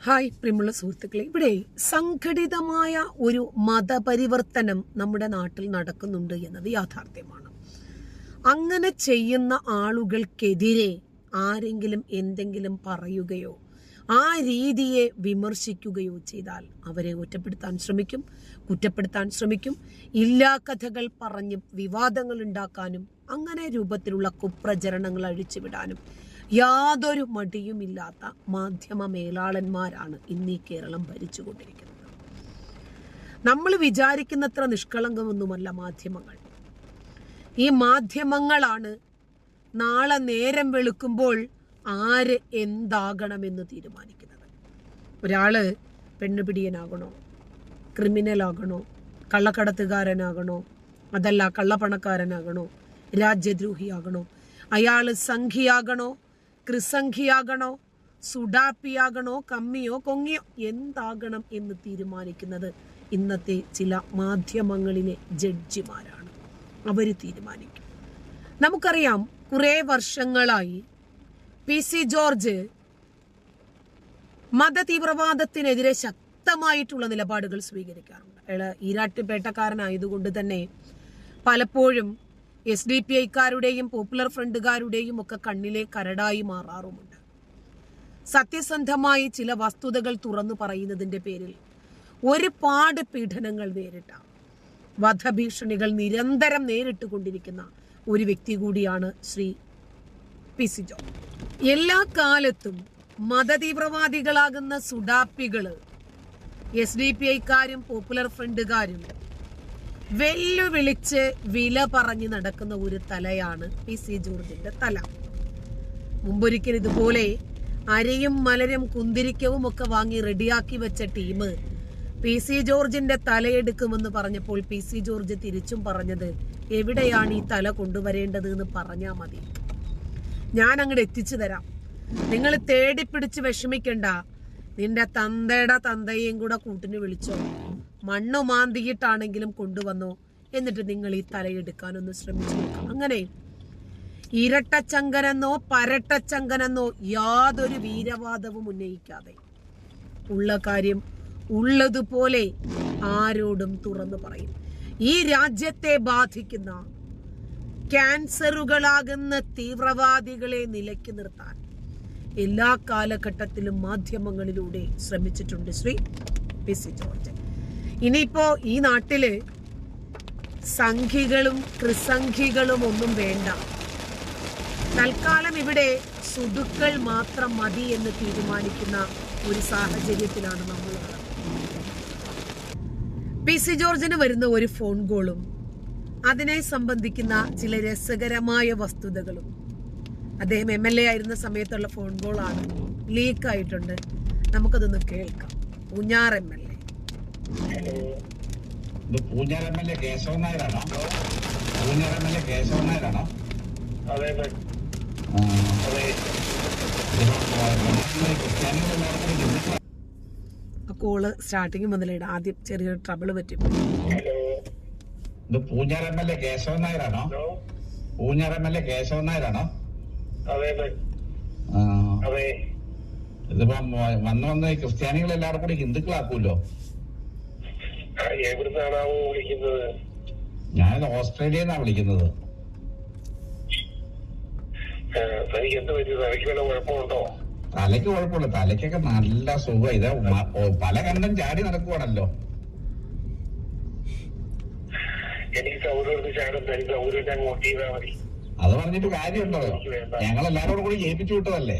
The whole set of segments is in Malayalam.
ഹായ് പ്രിയമുള്ള സുഹൃത്തുക്കളെ, ഇവിടെ സംഘടിതമായ ഒരു മതപരിവർത്തനം നമ്മുടെ നാട്ടിൽ നടക്കുന്നുണ്ട് എന്നത് യാഥാർത്ഥ്യമാണ്. അങ്ങനെ ചെയ്യുന്ന ആളുകൾക്കെതിരെ ആരെങ്കിലും എന്തെങ്കിലും പറയുകയോ ആ രീതിയെ വിമർശിക്കുകയോ ചെയ്താൽ അവരെ ഒറ്റപ്പെടുത്താൻ ശ്രമിക്കും, കുറ്റപ്പെടുത്താൻ ശ്രമിക്കും, ഇല്ലാ കഥകൾ പറഞ്ഞ് വിവാദങ്ങൾ ഉണ്ടാക്കാനും അങ്ങനെ രൂപത്തിലുള്ള കുപ്രചരണങ്ങൾ അഴിച്ചുവിടാനും യാതൊരു മടിയുമില്ലാത്ത മാധ്യമ മേലാളന്മാരാണ് ഇന്ന് ഈ കേരളം ഭരിച്ചുകൊണ്ടിരിക്കുന്നത്. നമ്മൾ വിചാരിക്കുന്നത്ര നിഷ്കളങ്കമൊന്നുമല്ല മാധ്യമങ്ങൾ. ഈ മാധ്യമങ്ങളാണ് നാളെ നേരം വെളുക്കുമ്പോൾ ആര് എന്താകണമെന്ന് തീരുമാനിക്കുന്നത്. ഒരാള് പെണ്ണുപിടിയനാകണോ, ക്രിമിനലാകണോ, കള്ളക്കടത്തുകാരനാകണോ, അതല്ല കള്ളപ്പണക്കാരനാകണോ, രാജ്യദ്രോഹിയാകണോ, അയാള് സംഘിയാകണോ, ക്രിസംഘിയാകണോ, സുഡാപ്പിയാകണോ, കമ്മിയോ കൊങ്ങിയോ, എന്താകണം എന്ന് തീരുമാനിക്കുന്നത് ഇന്നത്തെ ചില മാധ്യമങ്ങളിലെ ജഡ്ജിമാരാണ്. അവർ തീരുമാനിക്കും. നമുക്കറിയാം, കുറേ വർഷങ്ങളായി PC ജോർജ് മതതീവ്രവാദത്തിനെതിരെ ശക്തമായിട്ടുള്ള നിലപാടുകൾ സ്വീകരിക്കാറുണ്ട്. അയാൾ ഈരാട്ടുപേട്ടക്കാരനായതുകൊണ്ട് തന്നെ പലപ്പോഴും SDPIക്കാരുടെയും പോപ്പുലർ ഫ്രണ്ടുകാരുടെയും ഒക്കെ കണ്ണിലെ കരടായി മാറാറുമുണ്ട്. സത്യസന്ധമായി ചില വസ്തുതകൾ തുറന്നു പറയുന്നതിന്റെ പേരിൽ ഒരുപാട് പീഡനങ്ങൾ നേരിട്ട, വധഭീഷണികൾ നിരന്തരം നേരിട്ട് കൊണ്ടിരിക്കുന്ന ഒരു വ്യക്തി കൂടിയാണ് ശ്രീ PC ജോർജ്. എല്ലാ കാലത്തും മതതീവ്രവാദികളാകുന്ന സുഡാപ്പികള് SDPIക്കാരും പോപ്പുലർ ഫ്രണ്ടുകാരും വെല്ലുവിളിച്ച് വില പറഞ്ഞു നടക്കുന്ന ഒരു തലയാണ് PC ജോർജിന്റെ തല. മുമ്പൊരിക്കൽ ഇതുപോലെ അരയും മലരും കുന്തിരിക്കവും ഒക്കെ വാങ്ങി റെഡിയാക്കി വെച്ച ടീം PC ജോർജിന്റെ തലയെടുക്കുമെന്ന് പറഞ്ഞപ്പോൾ PC ജോർജ് തിരിച്ചും പറഞ്ഞത്, എവിടെയാണ് ഈ തല കൊണ്ടുവരേണ്ടത് എന്ന് പറഞ്ഞാൽ മതി, ഞാൻ അങ്ങോട്ട് എത്തിച്ചു തരാം, നിങ്ങൾ തേടിപ്പിടിച്ച് വിഷമിക്കണ്ട, നിന്റെ തന്തയുടെ തന്തയെയും കൂടെ കൂട്ടിന് വിളിച്ചോ, മണ്ണു മാന്തിയിട്ടാണെങ്കിലും കൊണ്ടുവന്നോ, എന്നിട്ട് നിങ്ങൾ ഈ തലയെടുക്കാനൊന്ന് ശ്രമിച്ചു നോക്കാം. അങ്ങനെ ഇരട്ടച്ചങ്കനെന്നോ പരട്ടച്ചങ്കനെന്നോ യാതൊരു വീരവാദവും ഉന്നയിക്കാതെ ഉള്ള കാര്യം ഉള്ളതുപോലെ ആരോടും തുറന്നു പറയും. ഈ രാജ്യത്തെ ബാധിക്കുന്ന ക്യാൻസറുകളാകുന്ന തീവ്രവാദികളെ നിലയ്ക്ക് നിർത്താൻ എല്ലാ കാലഘട്ടത്തിലും മാധ്യമങ്ങളിലൂടെ ശ്രമിച്ചിട്ടുണ്ട് ശ്രീ PC ജോർജ്. ഇനിയിപ്പോ ഈ നാട്ടില് സംഘികളും ക്രിസംഘികളും ഒന്നും വേണ്ട, തൽക്കാലം ഇവിടെ സുഡുക്കൾ മാത്രം മതി എന്ന് തീരുമാനിക്കുന്ന ഒരു സാഹചര്യത്തിലാണ് നമ്മളുള്ളത്. PC ജോർജിന് വരുന്ന ഒരു ഫോൺ കോളും അതിനെ സംബന്ധിക്കുന്ന ചില രസകരമായ വസ്തുതകളും, അദ്ദേഹം MLA ആയിരുന്ന സമയത്തുള്ള ഫോൺ കോളാണ്, ലീക്ക് ആയിട്ടുണ്ട്. നമുക്കതൊന്ന് കേൾക്കാം. Poonjar MLA. Poonjar MLA Keshavan നായരാണോ? Poonjar MLA Keshavan നായരാണോ? ആ കോള് സ്റ്റാർട്ടിങ് മുതലിടാം. ആദ്യം ചെറിയൊരു ട്രബിള് പറ്റും. പൂഞ്ഞാർ MLA കേശവൻ നായരാണോ? പൂഞ്ഞാർ MLA കേശവൻ നായരാണോ? ഇതിപ്പം വന്ന് ക്രിസ്ത്യാനികൾ എല്ലാവരും കൂടി ഹിന്ദുക്കളാക്കൂല്ലോ. എവിടുന്നാണാവോ വിളിക്കുന്നത്? ഞാൻ ഓസ്ട്രേലിയയിൽ നിന്നാണ് വിളിക്കുന്നത്. തനിക്ക് എന്ത് പറ്റി? തലയ്ക്ക് വല്ല കുഴപ്പമുണ്ടോ? തലയ്ക്ക് കുഴപ്പമില്ല, തലയ്ക്കൊക്കെ നല്ല സുഖം. ഇത് പല കണ്ടും ചാടി നടക്കുവാണല്ലോ. എനിക്ക് സൗകര്യം ചാടും, തനിക്ക് സൗകര്യം ഞാൻ വോട്ട് ചെയ്താൽ മതി. അത് പറഞ്ഞിട്ട് കാര്യമുണ്ടോ? ഞങ്ങൾ എല്ലാരോടും കൂടി ജയിപ്പിച്ചു വിട്ടതല്ലേ?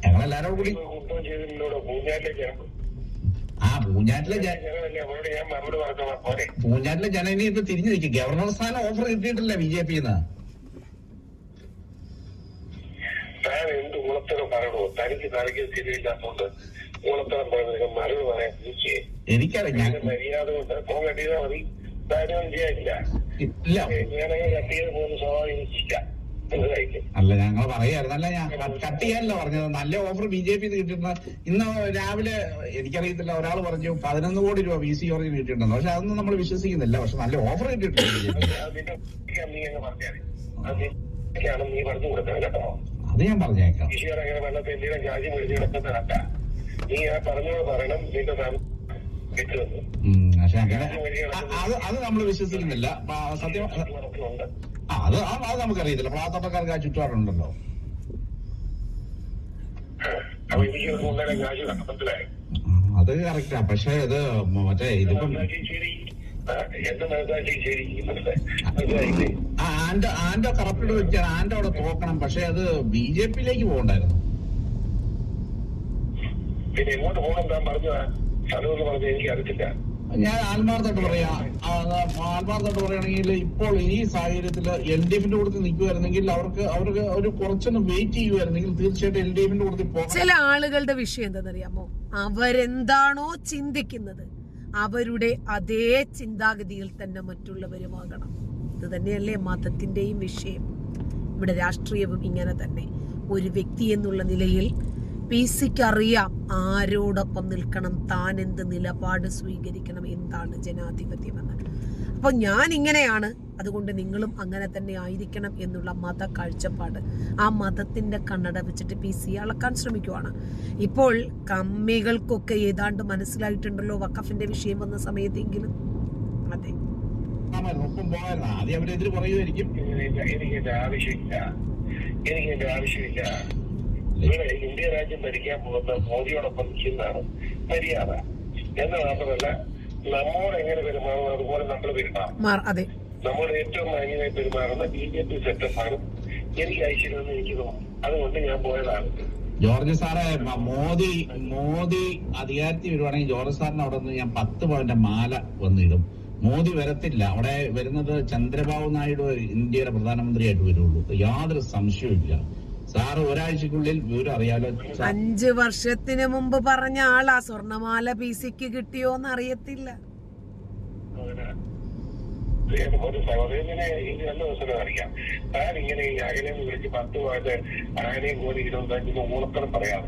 ഞങ്ങളെല്ലാരോടും കൂടി കുറ്റം ചെയ്തിട്ടുണ്ടോ? പൂഞ്ഞാറ്റിലെ പൂഞ്ഞാറ്റിലെ ജനനി ഇപ്പൊ തിരിഞ്ഞു നിൽക്കും. ഗവർണർ സ്ഥാനം ഓഫർ കിട്ടിയിട്ടില്ല BJPന്ന്. താൻ എന്ത് ഗുണത്തരം പറയണോ? തനിക്ക് തലയ്ക്ക് സ്ഥിതിയില്ലാത്തോണ്ട് ഗുണത്തരം പറയുന്നത് മറുപടി പറയാൻ തിരിച്ചേ. എനിക്കറിയാം, മര്യാദ കൊണ്ട് ഫോൺ കട്ടിയതാ മതി. താനും ചെയ്യാനില്ല. ഞാനങ്ങനെ കട്ട് ചെയ്ത് പോകുന്ന സ്വാഭാവികം. അല്ല, ഞങ്ങൾ പറയായിരുന്നല്ല, ഞാൻ കട്ട് ചെയ്യാനല്ല പറഞ്ഞത്. നല്ല ഓഫർ BJP കിട്ടിയിട്ടുണ്ട്. ഇന്ന് രാവിലെ എനിക്കറിയത്തില്ല, ഒരാൾ പറഞ്ഞു 11 കോടി രൂപ VC ജോർജ് കിട്ടിയിട്ടുണ്ടെന്ന്. പക്ഷെ അതൊന്നും നമ്മൾ വിശ്വസിക്കുന്നില്ല. പക്ഷെ നല്ല ഓഫർ കിട്ടിയിട്ടുണ്ട്. നീ പറഞ്ഞു കൊടുക്കണം കേട്ടോ. അത് ഞാൻ പറഞ്ഞേക്കാം. ഈശ്വരൻ അങ്ങനെ വെള്ളത്തിൽ എന്തെങ്കിലും രാജ്യം എഴുതി കിടക്കുന്നതല്ല. നീ ആ പറഞ്ഞോട് പറയണം നിന്റെ കിട്ടുമെന്ന്. പക്ഷെ അങ്ങനെ അത് നമ്മൾ വിശ്വസിക്കുന്നില്ല. സത്യം അത് നമുക്കറിയത്തില്ല. പ്ലാത്തോട്ടക്കാർക്ക് ആ ചുറ്റുപാടുണ്ടല്ലോ. അത് കറക്റ്റാ. പക്ഷെ ഇത് മറ്റേ ഇതിപ്പം ആൻഡോ കറക്റ്റ് വെച്ചാൽ ആൻഡോ അവിടെ തോക്കണം. പക്ഷെ അത് BJP-യിലേക്ക് പോകണ്ടായിരുന്നു. പിന്നെ എങ്ങോട്ട് പോകണം താൻ പറഞ്ഞ സ്ഥലമെന്ന് പറഞ്ഞ എനിക്ക് അറിയത്തില്ല. ഞാൻ ആത്മാർത്ഥമായിട്ട് പറയുകയാണെങ്കിൽ ഇപ്പോൾ ഈ സാഹചര്യത്തിൽ LDFന്റെ കൂടെ നിൽക്കുമായിരുന്നെങ്കിൽ അവർക്ക് ഒരു കുറച്ചൊന്ന് വെയിറ്റ് ചെയ്യുമായിരുന്നെങ്കിൽ തീർച്ചയായിട്ടും LDFന്റെ കൂടെ പോകാം. ചില ആളുകളുടെ വിഷയം എന്താണെന്നറിയാമോ? അവരെന്താണോ ചിന്തിക്കുന്നത് അവരുടെ അതേ ചിന്താഗതിയിൽ തന്നെ മറ്റുള്ളവരുമാകണം. ഇത് തന്നെയല്ലേ മതത്തിന്റെയും വിഷയം. ഇവിടെ രാഷ്ട്രീയവും ഇങ്ങനെ തന്നെ. ഒരു വ്യക്തി എന്നുള്ള നിലയിൽ PC-ക്ക് അറിയാം ആരോടൊപ്പം നിൽക്കണം, താൻ എന്ത് നിലപാട് സ്വീകരിക്കണം, എന്താണ് ജനാധിപത്യമെന്ന്. അപ്പൊ ഞാൻ ഇങ്ങനെയാണ്, അതുകൊണ്ട് നിങ്ങളും അങ്ങനെ തന്നെ ആയിരിക്കണം എന്നുള്ള മത കാഴ്ചപ്പാട്, ആ മതത്തിന്റെ കണ്ണട വെച്ചിട്ട് PC അളക്കാൻ ശ്രമിക്കുവാണ്. ഇപ്പോൾ കമ്മികൾക്കൊക്കെ ഏതാണ്ട് മനസ്സിലായിട്ടുണ്ടല്ലോ വഖഫിന്റെ വിഷയം വന്ന സമയത്തെങ്കിലും. അതെ, എനിക്കെന്റെ ആവശ്യമില്ല. ഇവിടെ ഇന്ത്യ രാജ്യം ഭരിക്കാൻ പോകുന്ന മോദിയോടൊപ്പം നിൽക്കുന്നതാണ് മര്യാദ. എന്ന് മാത്രമല്ല, നമ്മോട് എങ്ങനെ പെരുമാറുന്നു അതുപോലെ നമ്മൾ പെരുമാറും. നമ്മോട് ഏറ്റവും മാന്യമായി പെരുമാറുന്ന BJP സെറ്റപ്പാണ് എനിക്ക് ഐശ്വര്യമെന്ന് എനിക്ക് തോന്നുന്നു. അതുകൊണ്ട് ഞാൻ പോയതാണ്. ജോർജ് സാറെ, മോദി അധികാരത്തിൽ വരുവാണെങ്കിൽ ജോർജ് സാറിന് അവിടെ നിന്ന് ഞാൻ 10 പവന്റെ മാല വന്നിടും. മോദി വരത്തില്ല. അവിടെ വരുന്നത് ചന്ദ്രബാബു നായിഡു ഇന്ത്യയുടെ പ്രധാനമന്ത്രിയായിട്ട് വരുള്ളൂ. യാതൊരു സംശയവും ഇല്ല. സാറ് ഒരാഴ്ചക്കുള്ളിൽ വിവരം അറിയാലോ. 5 വർഷത്തിന് മുമ്പ് പറഞ്ഞ ആളാ. സ്വർണമാല PC-ക്ക് കിട്ടിയോന്ന് അറിയത്തില്ല. ഒരു സഹോദരനെ ഇത് 2 ദിവസം അറിയാം. താൻ ഇങ്ങനെ ഈ അകലെ വിളിച്ച് 10 വാട്ട് ആനയും കൂടി 25 ഊളത്തരം പറയാറ്.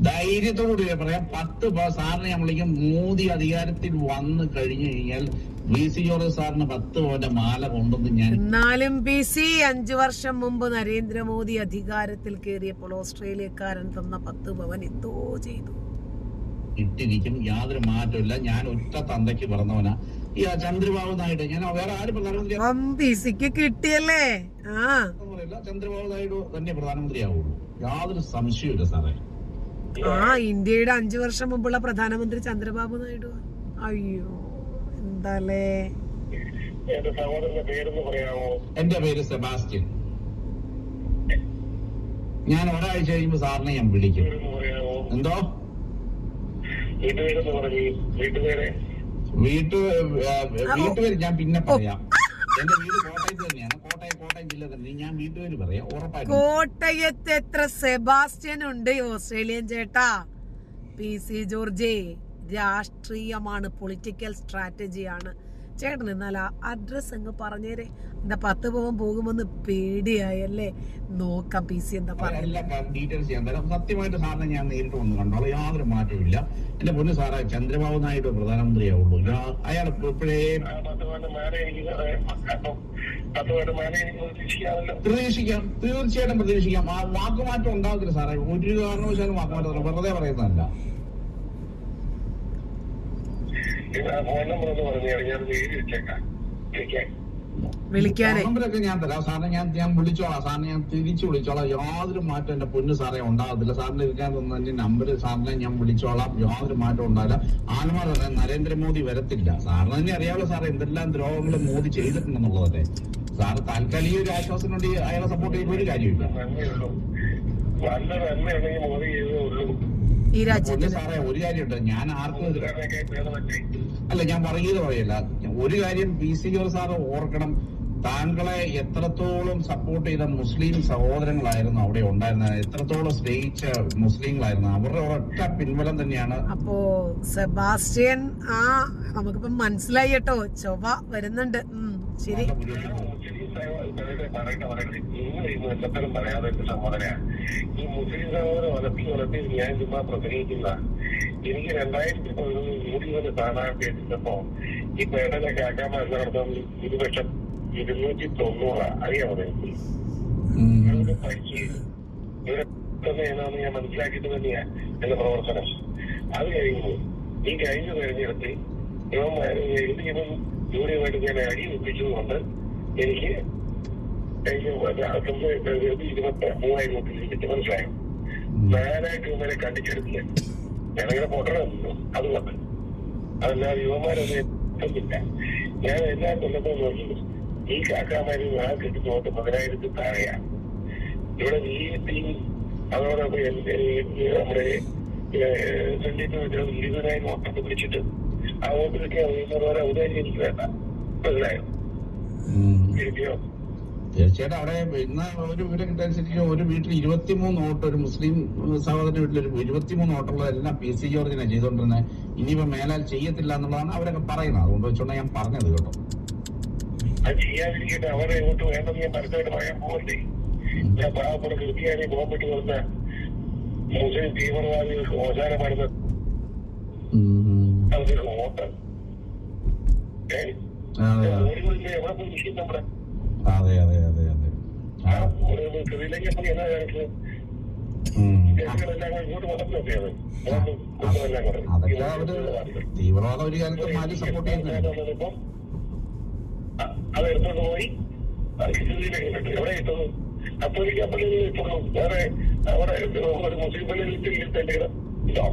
ധൈര്യത്തോടുകൂടി പറയാം. 10 സാറിനെ ഞാൻ വിളിക്കും. മോദി അധികാരത്തിൽ വന്നു കഴിഞ്ഞു കഴിഞ്ഞാൽ VC ജോർജ് സാറിന് 10 പവന്റെ മാല കൊണ്ടുവന്ന് ഞാൻ. എന്നാലും PC 5 വർഷം മുമ്പ് നരേന്ദ്രമോദി അധികാരത്തിൽ കയറിയപ്പോൾ ഓസ്ട്രേലിയക്കാരൻ തന്ന 10 പവൻ എന്തോ ചെയ്തു ഇട്ടിരിക്കും. യാതൊരു മാറ്റമില്ല. ഞാൻ ഒറ്റ തന്തയ്ക്ക് പറഞ്ഞവനാ. ഈ ചന്ദ്രബാബു നായിഡു, ഞാൻ വേറെ ആര് പ്രധാനമന്ത്രി PC-ക്ക് കിട്ടിയല്ലേ? ചന്ദ്രബാബു നായിഡു തന്നെ പ്രധാനമന്ത്രിയാവുള്ളൂ. യാതൊരു സംശയമില്ല സാറേ. ഇന്ത്യയുടെ 5 വർഷം മുമ്പുള്ള പ്രധാനമന്ത്രി ചന്ദ്രബാബു നായിഡു. അയ്യോ, എന്താലേ. എന്റെ പേര് സെബാസ്റ്റ്യൻ. ഞാൻ ഒരാഴ്ച കഴിയുമ്പോ സാറിനെ ഞാൻ വിളിക്കും. എന്തോ വീട്ടുപേര് ഞാൻ പിന്നെ പറയാം. എന്റെ വീട് കോട്ടയത്ത് തന്നെയാണ്. കോട്ടയം ജില്ല തന്നെ. ഞാൻ വീട്ടുപേര് പറയാം ഉറപ്പായിട്ടും. കോട്ടയത്ത് എത്ര സെബാസ്റ്റ്യൻ ഉണ്ട് ഓസ്ട്രേലിയൻ ചേട്ടാ? PC ജോർജ് രാഷ്ട്രീയമാണ്, പൊളിറ്റിക്കൽ സ്ട്രാറ്റജിയാണ്. ചേട്ടൻ എന്നാൽ ആ അഡ്രസ് അങ്ങ് പറഞ്ഞേരെ. എന്താ 10 പവൻ പോകുമെന്ന് പേടിയായല്ലേ? നോക്കാം PC എന്താ പറയുക. ഡീറ്റെയിൽസ് ഞാൻ തരാം. സത്യമായിട്ട് സാറിനെ ഞാൻ നേരിട്ട് വന്ന് കണ്ടോളാം. യാതൊരു മാറ്റവും ഇല്ല. എന്റെ പൊന്നു സാറേ, ചന്ദ്രബാബു നായിഡു പ്രധാനമന്ത്രിയാവുള്ളൂ. അയാൾ ഇപ്പോഴേ പ്രതീക്ഷിക്കാം. തീർച്ചയായിട്ടും പ്രതീക്ഷിക്കാം. ആ വാക്കുമാറ്റം ഉണ്ടാകത്തില്ല സാറേ. ഒരു കാരണവശാലും വാക്കുമാറ്റം വെറുതെ പറയുന്നതല്ല. നമ്പരൊക്കെ ഞാൻ തരാം സാറിനെ. ഞാൻ വിളിച്ചോളാം സാറിനെ. ഞാൻ തിരിച്ചു വിളിച്ചോളാം. യാതൊരു മാറ്റം എന്റെ പൊന്നു സാറേ ഉണ്ടാകത്തില്ല. സാറിന് ഇരിക്കാൻ തന്നെ നമ്പർ സാറിനെ ഞാൻ വിളിച്ചോളാം. യാതൊരു മാറ്റം ഉണ്ടാവില്ല. ആൽമാർ പറയാം നരേന്ദ്രമോദി വരത്തില്ല. സാറിന് തന്നെ അറിയാമല്ലോ സാറേ എന്തെല്ലാം ദ്രോഹങ്ങൾ മോദി ചെയ്തിട്ടുണ്ടെന്നുള്ളതല്ലേ. സാറ് താൽക്കാലിക ഒരു ആശ്വാസം കൊണ്ട് അയാളെ സപ്പോർട്ട് ചെയ്യുന്ന ഒരു കാര്യമില്ല. ഈ രാജ്യത്ത് സാറേ ഒരു കാര്യമുണ്ട്. ഞാൻ ആർക്കും അല്ല, ഞാൻ പറയുന്നത് പറയല്ല. ഒരു കാര്യം PC ജോർജ് സാറ് ഓർക്കണം. താങ്കളെ എത്രത്തോളം സപ്പോർട്ട് ചെയ്ത മുസ്ലിം സഹോദരങ്ങളായിരുന്നു അവിടെ ഉണ്ടായിരുന്നത്, എത്രത്തോളം സ്നേഹിച്ച മുസ്ലിങ്ങളായിരുന്നു. അവരുടെ ഒരൊറ്റ പിൻബലം തന്നെയാണ്. അപ്പോ സെബാസ്റ്റ്യൻ നമുക്കിപ്പം മനസ്സിലായി കേട്ടോ. ചൊവ്വ വരുന്നുണ്ട്. ശരി. പറയാതെ സഹോദര, ഈ മുസ്ലിം സഹോദരൻ വളർത്തി ഞാൻ ചുമ്മാ പ്രസംഗിക്കുന്ന എനിക്ക് 2011 സ്ഥാനാർത്ഥി എത്തിച്ചപ്പോ ഈ പേടലൊക്കെ ആക്കാൻ നടത്തുന്ന 2,290 അറിയാമോ എനിക്ക്? അതൊക്കെ പഠിച്ച് ഇവിടെ ഏതാണെന്ന് ഞാൻ മനസ്സിലാക്കിയിട്ട് തന്നെയാ എന്റെ പ്രവർത്തനം. അത് കഴിയുമ്പോൾ ഈ കഴിഞ്ഞ തെരഞ്ഞെടുപ്പിൽ ഇവൻ യൂണിയുമായിട്ട് ഞാൻ അടി ഒപ്പിച്ചതുകൊണ്ട് എനിക്ക് 23,000 വോട്ടിൽ മനസ്സിലായോ. 4,000 യുവമാരെ കണ്ടിച്ചെടുത്തില്ല. ഞാനങ്ങനെ പൊട്ടണമല്ലോ അതുകൊണ്ട്. അതല്ലാതെ യുവമാരൊന്നും എത്തുന്നില്ല. ഞാൻ എല്ലാ കൊല്ലത്തും നോക്കി ഈ കാക്കാമാര് ആ കിട്ടുന്ന വോട്ട് 10,000 താഴെയാണ്. ഇവിടെ BJP അതോടൊപ്പം നമ്മുടെ സന്ദീപ് 20,000 വോട്ടൊക്കെ പിടിച്ചിട്ട് ആ വോട്ട് കിട്ടിയ പോലെ ഔദാര്യം എനിക്ക് വേണ്ട. മനസ്സിലായോ? തീർച്ചയായിട്ടും അവിടെ ഇന്ന് ഒരു വിവരം കിട്ടനുസരിച്ച് ഒരു വീട്ടിൽ 23 വോട്ട്, ഒരു മുസ്ലിം സഹോദരന്റെ വീട്ടിൽ ഒരു 23 വോട്ടുള്ളതെല്ലാം PC ജോർജിനെ ചെയ്തോണ്ടിരുന്നത്. ഇനിയിപ്പോ മേലാൽ ചെയ്യത്തില്ല എന്നുള്ളതാണ് അവരൊക്കെ പറയുന്നത്. അതുകൊണ്ട് വെച്ചോണ്ടാണ് ഞാൻ പറഞ്ഞത് കേട്ടോ. അത് ചെയ്യാതിരിക്കട്ടെ. അവരെ വോട്ട് വേണ്ടെന്ന് ഞാൻ പരസ്യമായിട്ട് പറയാൻ പോകണ്ടേ. ഞാൻ പാവപ്പെട്ട കൃത്യമായി ബോംബിട്ട് വന്ന മുസ്ലിം തീവ്രവാദികൾക്ക് അവസാനമായിരുന്ന അവർക്ക് വോട്ട് എവിടെ പോയി നിൽക്കും നമ്മുടെ ശ്രീലങ്കപ്പള്ളി എന്നാ കാണിച്ചത് ഇങ്ങോട്ട് വന്നപ്പോഴൊക്കെ തീവ്രവാദം ഒരു കാലത്ത് മാറ്റി സപ്പോർട്ട് ചെയ്യുന്നുണ്ട്. അതെടുത്തോണ്ട് പോയി ശ്രീലങ്കയിലിട്ട് എവിടെ ഇട്ടത് കത്തോലിക്ക പള്ളിയിൽ ഇട്ടു. വേറെ അവിടെ ഒരു മുസ്ലിം പള്ളിയിൽ ഇട്ടില്ല ഇതോ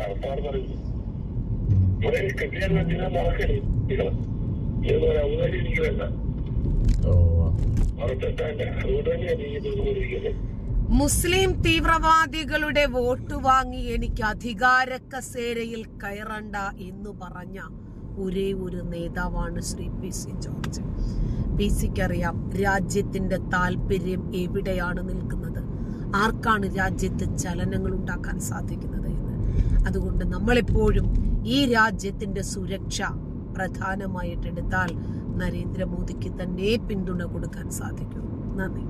ആൾക്കാർ പറയുന്നു. ഇവിടെ കൃത്യമായി വെച്ചാൽ നടക്കരുത്. ഇതുപോലെ ഔദാര്യം എനിക്ക് വേണ്ട. അവർ തെറ്റാല്ല. അതുകൊണ്ട് തന്നെയാണ് ഈ മുസ്ലിം തീവ്രവാദികളുടെ വോട്ട് വാങ്ങി എനിക്ക് അധികാര കസേരയിൽ കയറണ്ട എന്ന് പറഞ്ഞ ഒരേ ഒരു നേതാവാണ് ശ്രീ PC ജോർജ്. PCക്ക് അറിയാം രാജ്യത്തിന്റെ താല്പര്യം എവിടെയാണ് നിൽക്കുന്നത്, ആർക്കാണ് രാജ്യത്ത് ചലനങ്ങൾ ഉണ്ടാക്കാൻ സാധിക്കുന്നത് എന്ന്. അതുകൊണ്ട് നമ്മളെപ്പോഴും ഈ രാജ്യത്തിന്റെ സുരക്ഷ പ്രധാനമായിട്ടെടുത്താൽ നരേന്ദ്രമോദിക്ക് തന്നെ പിന്തുണ കൊടുക്കാൻ സാധിക്കും. നന്ദി.